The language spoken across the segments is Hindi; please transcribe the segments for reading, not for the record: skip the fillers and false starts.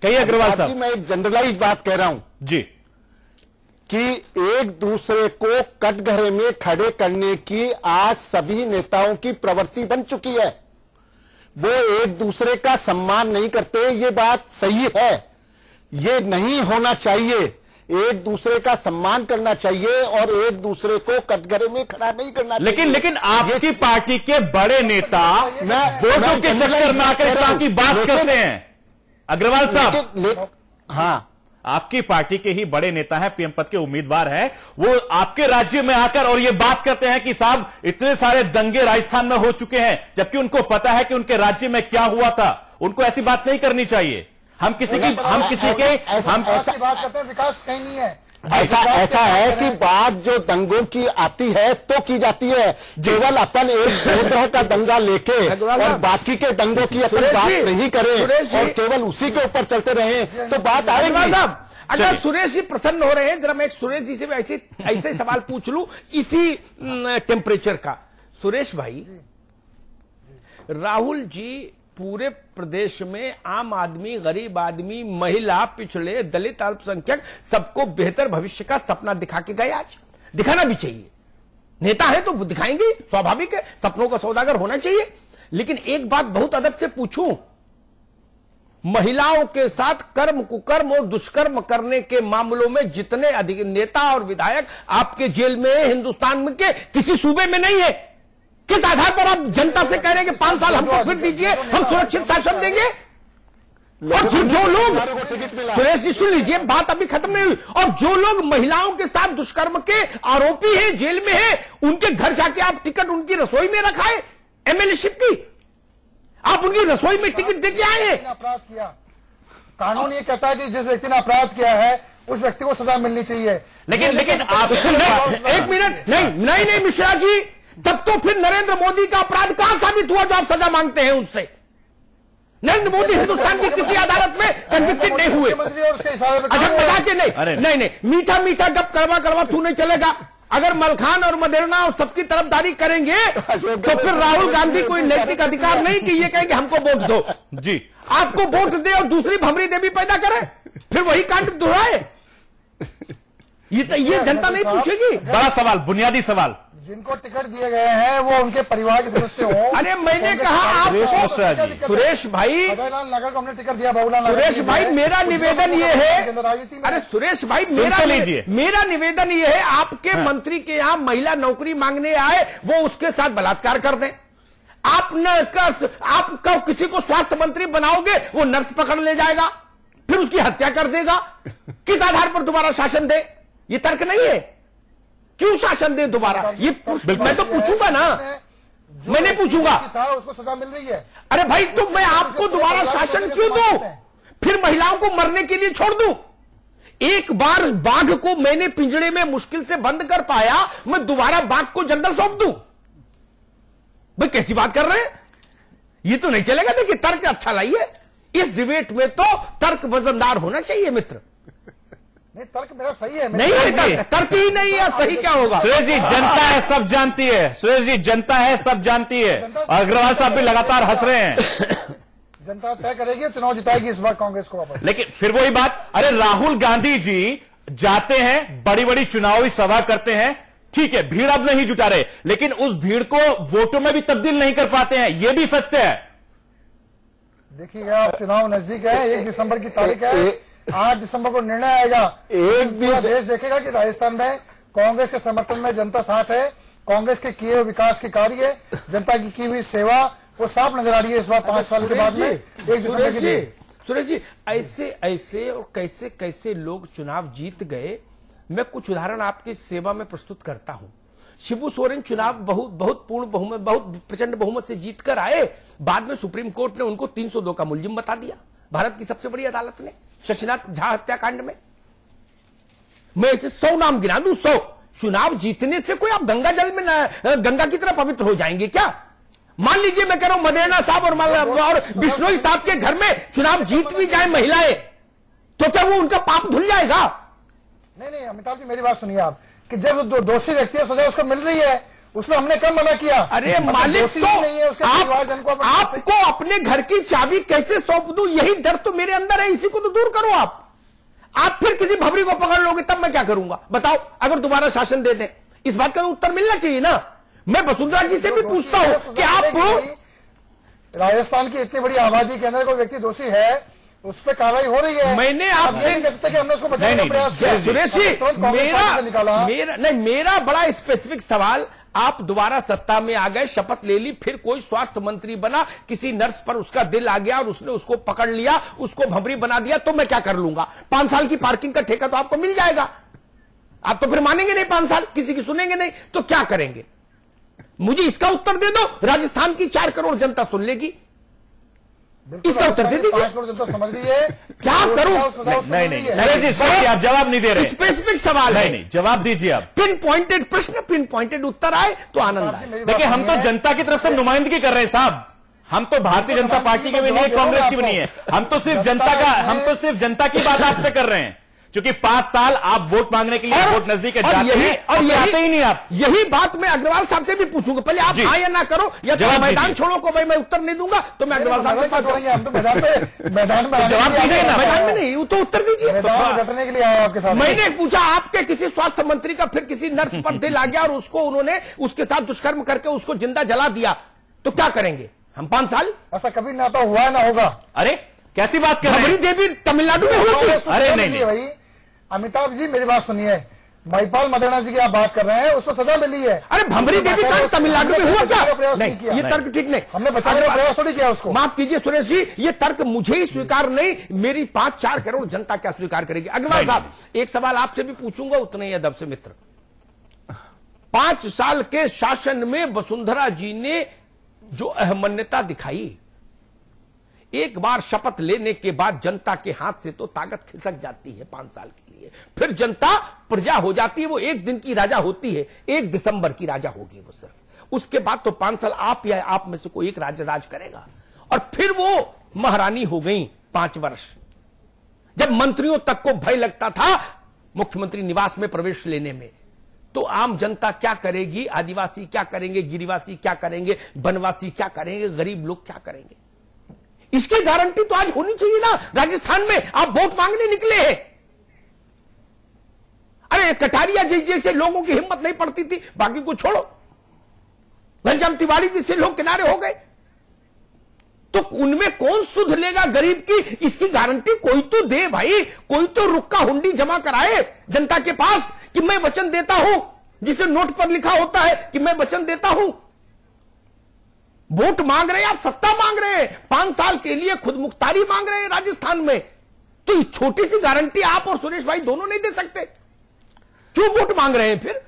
कहिए अग्रवाल साहब। मैं एक जनरलाइज बात कह रहा हूं जी कि एक दूसरे को कटघरे में खड़े करने की आज सभी नेताओं की प्रवृत्ति बन चुकी है। वो एक दूसरे का सम्मान नहीं करते, ये बात सही है, ये नहीं होना चाहिए। एक दूसरे का सम्मान करना चाहिए और एक दूसरे को कटघरे में खड़ा नहीं करना चाहिए। लेकिन आपकी पार्टी के बड़े नेता वोटों के चक्कर में आकर इस बात की बात करते हैं अग्रवाल साहब। हाँ, आपकी पार्टी के ही बड़े नेता हैं, पीएम पद के उम्मीदवार हैं, वो आपके राज्य में आकर और ये बात करते हैं कि साहब इतने सारे दंगे राजस्थान में हो चुके हैं, जबकि उनको पता है कि उनके राज्य में क्या हुआ था। उनको ऐसी बात नहीं करनी चाहिए। हम ऐसा बात करते हैं, विकास कहीं नहीं है। ऐसा है कि बात जो दंगों की आती है तो की जाती है, केवल अपन एक देशद्रोह का दंगा लेके और बाकी के दंगों की अपन बात नहीं करें और केवल उसी के ऊपर चलते रहें तो बात आएगी। अगर सुरेश जी प्रसन्न हो रहे हैं, जरा मैं सुरेश जी से ऐसे सवाल पूछ लूं इसी टेम्परेचर का। सुरेश भाई, राहुल जी पूरे प्रदेश में आम आदमी, गरीब आदमी, महिला, पिछड़े, दलित, अल्पसंख्यक सबको बेहतर भविष्य का सपना दिखा के गए। आज दिखाना भी चाहिए, नेता है तो दिखाएंगे, स्वाभाविक है, सपनों का सौदागर होना चाहिए। लेकिन एक बात बहुत अदब से पूछूं, महिलाओं के साथ कर्म कुकर्म और दुष्कर्म करने के मामलों में जितने अधिक नेता और विधायक आपके जेल में हिंदुस्तान में के किसी सूबे में नहीं है। किस आधार पर आप जनता से कह रहे हैं कि 5 साल हमको फिर दीजिए, हम सुरक्षित शासन देंगे? और जो लोग, सुरेश जी सुन लीजिए, बात अभी खत्म नहीं हुई, और जो लोग महिलाओं के साथ दुष्कर्म के आरोपी हैं, जेल में हैं, उनके घर जाके आप टिकट उनकी रसोई में रखाए एमएलए-शिप की, आप उनकी रसोई में टिकट देके आए हैं। अपराध किया, कानून ये कहता है कि जिस व्यक्ति ने अपराध किया है उस व्यक्ति को सजा मिलनी चाहिए। लेकिन आप एक मिनट, नहीं मिश्रा जी, तब तो फिर नरेंद्र मोदी का अपराध कहां साबित हुआ जो आप सजा मांगते हैं उससे? नरेंद्र मोदी हिंदुस्तान की किसी अदालत में कन्विक्टेड नहीं हुए। अच्छा बता के नहीं, मीठा मीठा गप कड़वा तू नहीं चलेगा। अगर मलखान और मदेरना और सबकी तरफदारी करेंगे तो फिर राहुल गांधी कोई नैतिक अधिकार नहीं कि ये कहेंगे हमको वोट दो। जी, आपको वोट दे और दूसरी भमरी देवी पैदा करे, फिर वही कांड दोहराए। ये जनता नहीं पूछेगी। बड़ा सवाल, बुनियादी सवाल। जिनको टिकट दिए गए हैं वो उनके परिवार के सदस्य हो। अरे मैंने कहा आप सुरेश भाई, नगर को हमने टिकट दिया, बहुला सुरेश भाई मेरा निवेदन ये है, अरे सुरेश भाई मेरा निवेदन ये है, आपके मंत्री के यहाँ महिला नौकरी मांगने आए, वो उसके साथ बलात्कार कर दें। आप किसी को स्वास्थ्य मंत्री बनाओगे, वो नर्स पकड़ ले जाएगा, फिर उसकी हत्या कर देगा। किस आधार पर दोबारा शासन दे? ये तर्क नहीं है। क्यों शासन दे दोबारा? ये मैं तो पूछूंगा ना, मैं नहीं पूछूंगा। उसको सजा मिल रही है। अरे भाई, तो मैं आपको दोबारा शासन क्यों दूं? फिर महिलाओं को मरने के लिए छोड़ दूं? एक बार बाघ को मैंने पिंजड़े में मुश्किल से बंद कर पाया, मैं दोबारा बाघ को जंगल सौंप दूं? भाई कैसी बात कर रहे हैं? ये तो नहीं चलेगा। देखिए, तर्क अच्छा लाइए। इस डिबेट में तो तर्क वजनदार होना चाहिए मित्र। नहीं, तर्क मेरा सही है। नहीं, तर्क ही नहीं है, सही क्या होगा? सुरेश जी, जनता है सब जानती है। सुरेश जी, जनता है सब जानती है। और अग्रवाल साहब भी लगातार हंस रहे हैं। जनता तय करेगी, चुनाव जिताएगी इस बार कांग्रेस को वापस। लेकिन फिर वही बात, अरे राहुल गांधी जी जाते हैं, बड़ी बड़ी चुनावी सभा करते हैं, ठीक है, भीड़ अब नहीं जुटा रहे, लेकिन उस भीड़ को वोटों में भी तब्दील नहीं कर पाते हैं, यह भी सत्य है। देखिएगा, आप चुनाव नजदीक है, 1 दिसंबर की तारीख है, 8 दिसंबर को निर्णय आएगा। पूरा देश देखेगा कि राजस्थान में कांग्रेस के समर्थन में जनता साथ है, कांग्रेस के किए हुए विकास के कार्य, जनता की हुई सेवा वो साफ नजर आ रही है इस बार 5 साल के बाद में। 1 दिसंबर के दिन सुरेश जी, ऐसे और कैसे कैसे लोग चुनाव जीत गए, मैं कुछ उदाहरण आपकी सेवा में प्रस्तुत करता हूं। शिबू सोरेन चुनाव बहुत पूर्ण बहुमत, बहुत प्रचंड बहुमत से जीतकर आए, बाद में सुप्रीम कोर्ट ने उनको 302 का मुलजिम बता दिया, भारत की सबसे बड़ी अदालत ने, शशिनाथ झा हत्याकांड में। मैं ऐसे 100 नाम गिना दूं, 100। चुनाव जीतने से कोई आप गंगा जल में गंगा की तरह पवित्र हो जाएंगे क्या? मान लीजिए मैं कह रहा हूं मदेरना साहब और बिश्नोई साहब के घर में चुनाव जीत भी जाए महिलाएं, तो क्या वो उनका पाप धुल जाएगा? नहीं, अमिताभ जी मेरी बात सुनिए आप, कि जब दोषी व्यक्ति है सजा उसको मिल रही है, उसमें हमने कब मना किया? अरे मालिक दोषी तो नहीं है उसके परिवारजन को आपको अपने घर की चाबी कैसे सौंप दूं, यही डर तो मेरे अंदर है, इसी को तो दूर करो आप फिर किसी भवरी को पकड़ लोगे तब मैं क्या करूंगा बताओ? अगर दोबारा शासन दे दें, इस बात का उत्तर मिलना चाहिए ना। मैं वसुंधरा जी से भी पूछता हूं कि आप राजस्थान की इतनी बड़ी आबादी के अंदर कोई व्यक्ति दोषी है, उस पर कार्रवाई हो रही है। मैंने आपसे नहीं कह सकते कि हमने उसको बचाने का प्रयास किया। सुरेश जी, मेरा बड़ा स्पेसिफिक सवाल, आप दोबारा सत्ता में आ गए, शपथ ले ली, फिर कोई स्वास्थ्य मंत्री बना, किसी नर्स पर उसका दिल आ गया और उसने उसको पकड़ लिया, उसको भंवरी बना दिया, तो मैं क्या कर लूंगा? 5 साल की पार्किंग का ठेका तो आपको मिल जाएगा। आप तो फिर मानेंगे नहीं 5 साल, किसी की सुनेंगे नहीं, तो क्या करेंगे? मुझे इसका उत्तर दे दो। राजस्थान की 4 करोड़ जनता सुन लेगी, इसका उत्तर दे दीजिए। 5 करोड़ जनता समझ रही है, क्या करूं? नहीं, आप जवाब नहीं दे रहे। स्पेसिफिक सवाल है, नहीं, जवाब दीजिए आप। पिन पॉइंटेड प्रश्न, पिन पॉइंटेड उत्तर आए तो आनंद आए। देखिए, हम तो जनता की तरफ से नुमाइंदगी कर रहे हैं साहब। हम तो भारतीय जनता पार्टी के भी नहीं है, कांग्रेस की भी नहीं है। हम तो सिर्फ जनता की बात आपसे कर रहे हैं, क्योंकि 5 साल आप वोट मांगने के लिए वोट नजदीक जाते हैं और ये आते ही नहीं आप। यही बात मैं अग्रवाल साहब से भी पूछूंगा। पहले आप हाँ या ना करो, या तो मैदान छोड़ो को भाई मैं उत्तर नहीं दूंगा, तो मैं अग्रवाल साहब से बात करूंगा। हम तो मैदान में जवाब दीजिए ना, मैदान में नहीं, तो उत्तर दीजिए। घटने के लिए आया आपके साथ। मैंने पूछा आपके किसी स्वास्थ्य मंत्री का फिर किसी नर्स पर दिल आ गया और उसको उन्होंने उसके साथ दुष्कर्म करके उसको जिंदा जला दिया, तो क्या करेंगे हम? 5 साल? ऐसा कभी ना तो हुआ ना होगा। अरे कैसी बात कर रहे हैं? देवी तमिलनाडु में हुई थी। अरे नहीं भाई अमिताभ जी, मेरी बात सुनिए। महिपाल मदेरणा जी की आप बात कर रहे हैं, उसको सजा मिली है। अरे भंवरी देवी का तमिलनाडु में हुआ क्या? नहीं, ये तर्क ठीक नहीं। हमने बचाने का प्रयास थोड़ी किया उसको। माफ कीजिए सुरेश जी, ये तर्क मुझे ही स्वीकार नहीं, मेरी 5-4 करोड़ जनता क्या स्वीकार करेगी? अग्रवाल साहब, एक सवाल आपसे भी पूछूंगा, उतने ही अदब से मित्र। 5 साल के शासन में वसुंधरा जी ने जो अहमन्यता दिखाई, एक बार शपथ लेने के बाद जनता के हाथ से तो ताकत खिसक जाती है 5 साल के लिए। फिर जनता प्रजा हो जाती है, वो 1 दिन की राजा होती है, 1 दिसंबर की राजा होगी वो सिर्फ। उसके बाद तो 5 साल आप या आप में से कोई एक राज करेगा। और फिर वो महारानी हो गई 5 वर्ष। जब मंत्रियों तक को भय लगता था मुख्यमंत्री निवास में प्रवेश लेने में, तो आम जनता क्या करेगी? आदिवासी क्या करेंगे? गिरिवासी क्या करेंगे? बनवासी क्या करेंगे? गरीब लोग क्या करेंगे? इसकी गारंटी तो आज होनी चाहिए ना। राजस्थान में आप वोट मांगने निकले हैं, अरे कटारिया जैसे लोगों की हिम्मत नहीं पड़ती थी, बाकी को छोड़ो, घनश्याम तिवारी जैसे लोग किनारे हो गए, तो उनमें कौन सुध लेगा गरीब की? इसकी गारंटी कोई तो दे भाई, कोई तो रुक्का हुंडी जमा कराए जनता के पास कि मैं वचन देता हूं, जिसे नोट पर लिखा होता है कि मैं वचन देता हूं। वोट मांग रहे हैं आप, सत्ता मांग रहे हैं, 5 साल के लिए खुद मुख्तारी मांग रहे हैं राजस्थान में, तो छोटी सी गारंटी आप और सुरेश भाई दोनों नहीं दे सकते? क्यों वोट मांग रहे हैं फिर?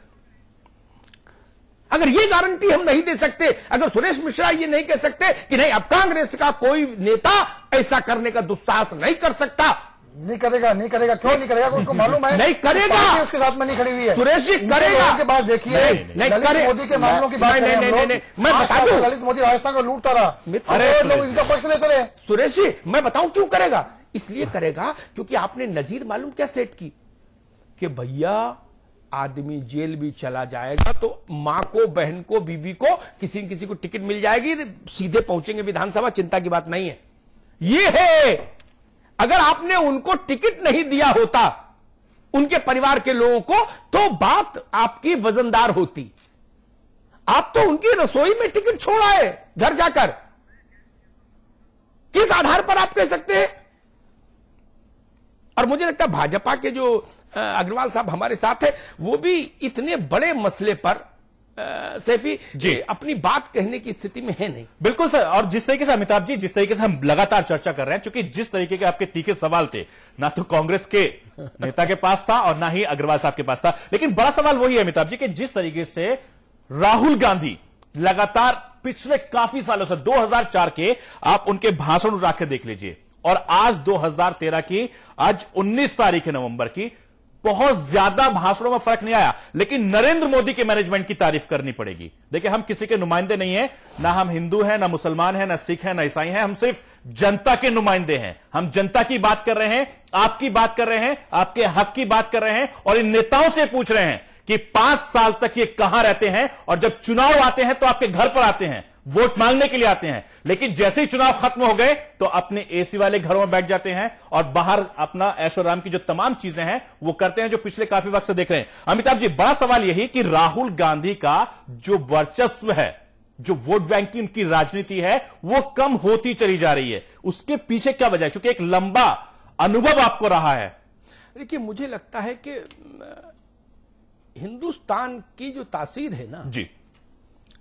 अगर ये गारंटी हम नहीं दे सकते, अगर सुरेश मिश्रा ये नहीं कह सकते कि नहीं अब कांग्रेस का कोई नेता ऐसा करने का दुस्साहस नहीं कर सकता, नहीं करेगा, नहीं करेगा। क्यों नहीं करेगा? उसको मालूम है नहीं करेगा, उसके साथ में नहीं खड़ी हुई है। सुरेश जी करेगा के बाद देखिए, नहीं करेगा। मोदी के मामलों की बात करें हम लोग, मैं बता दूं, ललित मोदी राजस्थान को लूटता रहा, अरे लोग इनका पक्ष लेते रहे। सुरेश जी मैं बताऊं क्यों करेगा? इसलिए करेगा क्योंकि आपने नजीर मालूम क्या सेट की कि भैया आदमी जेल भी चला जाएगा तो मां को, बहन को, बीबी को, किसी किसी को टिकट मिल जाएगी, सीधे पहुंचेंगे विधानसभा, चिंता की बात नहीं है। ये है, अगर आपने उनको टिकट नहीं दिया होता, उनके परिवार के लोगों को, तो बात आपकी वजनदार होती। आप तो उनकी रसोई में टिकट छोड़ आए घर जाकर। किस आधार पर आप कह सकते हैं? और मुझे लगता है भाजपा के जो अग्रवाल साहब हमारे साथ है, वो भी इतने बड़े मसले पर सैफी जी अपनी बात कहने की स्थिति में है नहीं। बिल्कुल सर, और जिस तरीके से अमिताभ जी, जिस तरीके से हम लगातार चर्चा कर रहे हैं, क्योंकि जिस तरीके के आपके तीखे सवाल थे, ना तो कांग्रेस के नेता के पास था और ना ही अग्रवाल साहब के पास था, लेकिन बड़ा सवाल वही है अमिताभ जी कि जिस तरीके से राहुल गांधी लगातार पिछले काफी सालों से 2004 के आप उनके भाषण उठा के देख लीजिए, और आज 2013 की, आज 19 तारीख है नवंबर की, बहुत ज्यादा भाषणों में फर्क नहीं आया। लेकिन नरेंद्र मोदी के मैनेजमेंट की तारीफ करनी पड़ेगी। देखिए, हम किसी के नुमाइंदे नहीं हैं, ना हम हिंदू हैं, ना मुसलमान हैं, ना सिख हैं, ना ईसाई हैं, हम सिर्फ जनता के नुमाइंदे हैं। हम जनता की बात कर रहे हैं, आपकी बात कर रहे हैं, आपके हक की बात कर रहे हैं, और इन नेताओं से पूछ रहे हैं कि 5 साल तक ये कहां रहते हैं और जब चुनाव आते हैं तो आपके घर पर आते हैं, वोट मांगने के लिए आते हैं, लेकिन जैसे ही चुनाव खत्म हो गए तो अपने एसी वाले घरों में बैठ जाते हैं और बाहर अपना ऐशो आराम की जो तमाम चीजें हैं वो करते हैं, जो पिछले काफी वक्त से देख रहे हैं। अमिताभ जी, बड़ा सवाल यही कि राहुल गांधी का जो वर्चस्व है, जो वोट बैंक की उनकी राजनीति है, वो कम होती चली जा रही है, उसके पीछे क्या वजह है? क्योंकि एक लंबा अनुभव आपको रहा है। देखिए, मुझे लगता है कि हिंदुस्तान की जो तासीर है ना जी,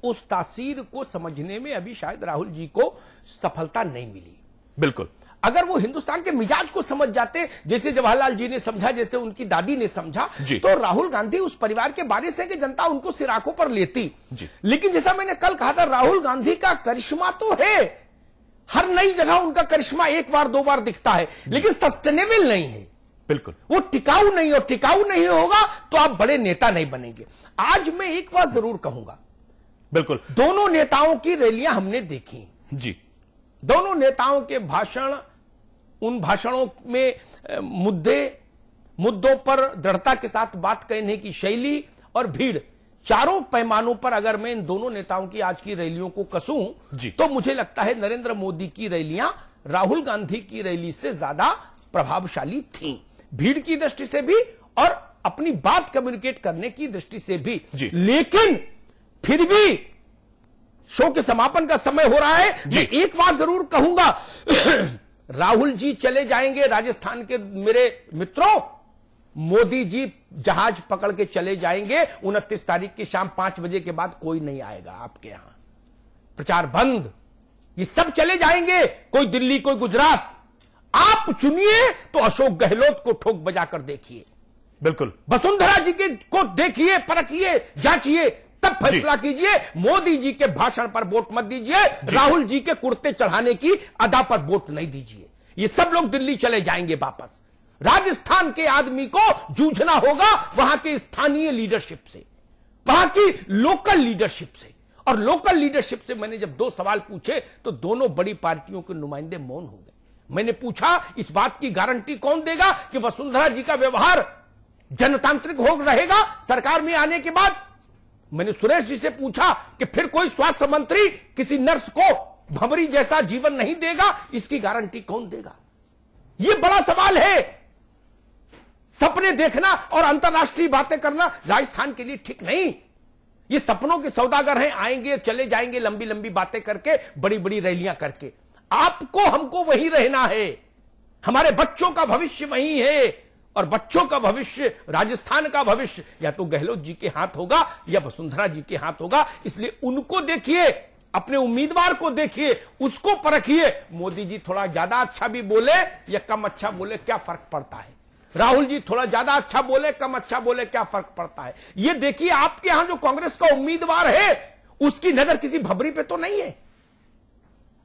उस तासीर को समझने में अभी शायद राहुल जी को सफलता नहीं मिली। बिल्कुल, अगर वो हिंदुस्तान के मिजाज को समझ जाते, जैसे जवाहरलाल जी ने समझा, जैसे उनकी दादी ने समझा, तो राहुल गांधी उस परिवार के बारिश है कि जनता उनको सिराकों पर लेती। लेकिन जैसा मैंने कल कहा था, राहुल गांधी का करिश्मा तो है, हर नई जगह उनका करिश्मा एक बार दो बार दिखता है, लेकिन सस्टेनेबल नहीं है। बिल्कुल, वो टिकाऊ नहीं, और टिकाऊ नहीं होगा तो आप बड़े नेता नहीं बनेंगे। आज मैं एक बात जरूर कहूंगा, बिल्कुल, दोनों नेताओं की रैलियां हमने देखी जी, दोनों नेताओं के भाषण, उन भाषणों में मुद्दों पर दृढ़ता के साथ बात कहने की शैली और भीड़, चारों पैमानों पर अगर मैं इन दोनों नेताओं की आज की रैलियों को कसूं तो मुझे लगता है नरेंद्र मोदी की रैलियां राहुल गांधी की रैली से ज्यादा प्रभावशाली थीं, भीड़ की दृष्टि से भी और अपनी बात कम्युनिकेट करने की दृष्टि से भी। लेकिन फिर भी शो के समापन का समय हो रहा है, मैं एक बात जरूर कहूंगा, राहुल जी चले जाएंगे राजस्थान के मेरे मित्रों, मोदी जी जहाज पकड़ के चले जाएंगे। 29 तारीख की शाम 5 बजे के बाद कोई नहीं आएगा आपके यहां, प्रचार बंद, ये सब चले जाएंगे, कोई दिल्ली कोई गुजरात। आप चुनिए तो अशोक गहलोत को ठोक बजाकर देखिए, बिल्कुल, वसुंधरा जी के को देखिए, परखिए, जांचिए, तब फैसला कीजिए। मोदी जी के भाषण पर वोट मत दीजिए, राहुल जी के कुर्ते चढ़ाने की अदा पर वोट नहीं दीजिए। ये सब लोग दिल्ली चले जाएंगे वापस। राजस्थान के आदमी को जूझना होगा वहां के स्थानीय लीडरशिप से, वहां की लोकल लीडरशिप से। और लोकल लीडरशिप से मैंने जब 2 सवाल पूछे तो दोनों बड़ी पार्टियों के नुमाइंदे मौन हो गए। मैंने पूछा, इस बात की गारंटी कौन देगा कि वसुंधरा जी का व्यवहार जनतांत्रिक हो रहेगा सरकार में आने के बाद? मैंने सुरेश जी से पूछा कि फिर कोई स्वास्थ्य मंत्री किसी नर्स को भंवरी जैसा जीवन नहीं देगा, इसकी गारंटी कौन देगा? यह बड़ा सवाल है। सपने देखना और अंतर्राष्ट्रीय बातें करना राजस्थान के लिए ठीक नहीं। ये सपनों के सौदागर हैं, आएंगे चले जाएंगे लंबी लंबी बातें करके, बड़ी बड़ी रैलियां करके। आपको हमको वहीं रहना है, हमारे बच्चों का भविष्य वहीं है, और बच्चों का भविष्य, राजस्थान का भविष्य या तो गहलोत जी के हाथ होगा या वसुंधरा जी के हाथ होगा। इसलिए उनको देखिए, अपने उम्मीदवार को देखिए, उसको परखिए। मोदी जी थोड़ा ज्यादा अच्छा भी बोले या कम अच्छा बोले, क्या फर्क पड़ता है? राहुल जी थोड़ा ज्यादा अच्छा बोले, कम अच्छा बोले, क्या फर्क पड़ता है? ये देखिए, आपके यहां जो कांग्रेस का उम्मीदवार है उसकी नजर किसी भबरी पे तो नहीं है।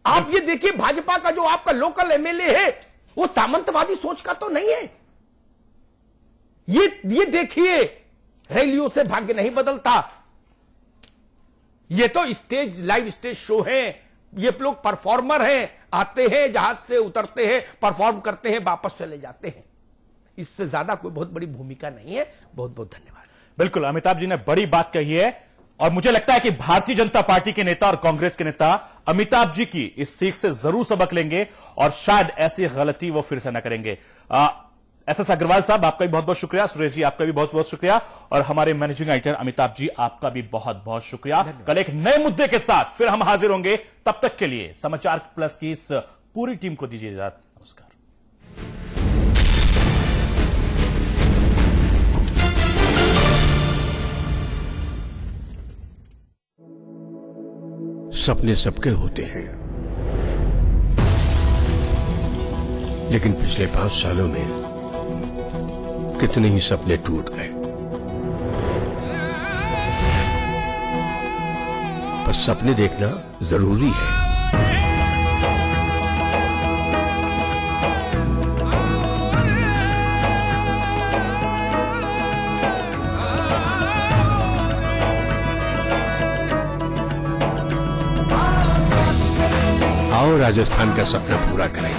आप ये देखिए, भाजपा का जो आपका लोकल एमएलए है वो सामंतवादी सोच का तो नहीं है। ये देखिए, रैलियों से भाग्य नहीं बदलता। ये तो स्टेज, लाइव स्टेज शो है, ये लोग परफॉर्मर हैं, आते हैं जहाज से उतरते हैं, परफॉर्म करते हैं, वापस चले जाते हैं। इससे ज्यादा कोई बहुत बड़ी भूमिका नहीं है। बहुत बहुत धन्यवाद। बिल्कुल, अमिताभ जी ने बड़ी बात कही है और मुझे लगता है कि भारतीय जनता पार्टी के नेता और कांग्रेस के नेता अमिताभ जी की इस सीख से जरूर सबक लेंगे और शायद ऐसी गलती वो फिर से न करेंगे। एसएस अग्रवाल साहब, आपका भी बहुत बहुत शुक्रिया। सुरेश जी, आपका भी बहुत बहुत शुक्रिया। और हमारे मैनेजिंग एडिटर अमिताभ जी, आपका भी बहुत बहुत शुक्रिया। कल एक नए मुद्दे के साथ फिर हम हाजिर होंगे। तब तक के लिए समाचार प्लस की इस पूरी टीम को दीजिए इजाजत। नमस्कार। सपने सबके होते हैं, लेकिन पिछले 5 सालों में कितने ही सपने टूट गए। पर सपने देखना जरूरी है। आओ राजस्थान का सपना पूरा करें,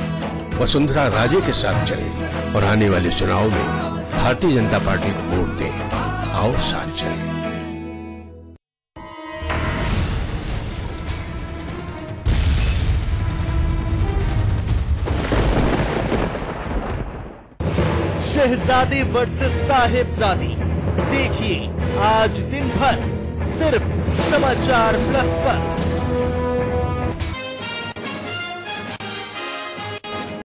वसुंधरा राजे के साथ चलें और आने वाले चुनाव में भारतीय जनता पार्टी को वोट दें। और साथ चले। शहजादी वर्सेस साहिबजादी देखिए आज दिन भर सिर्फ समाचार प्लस पर।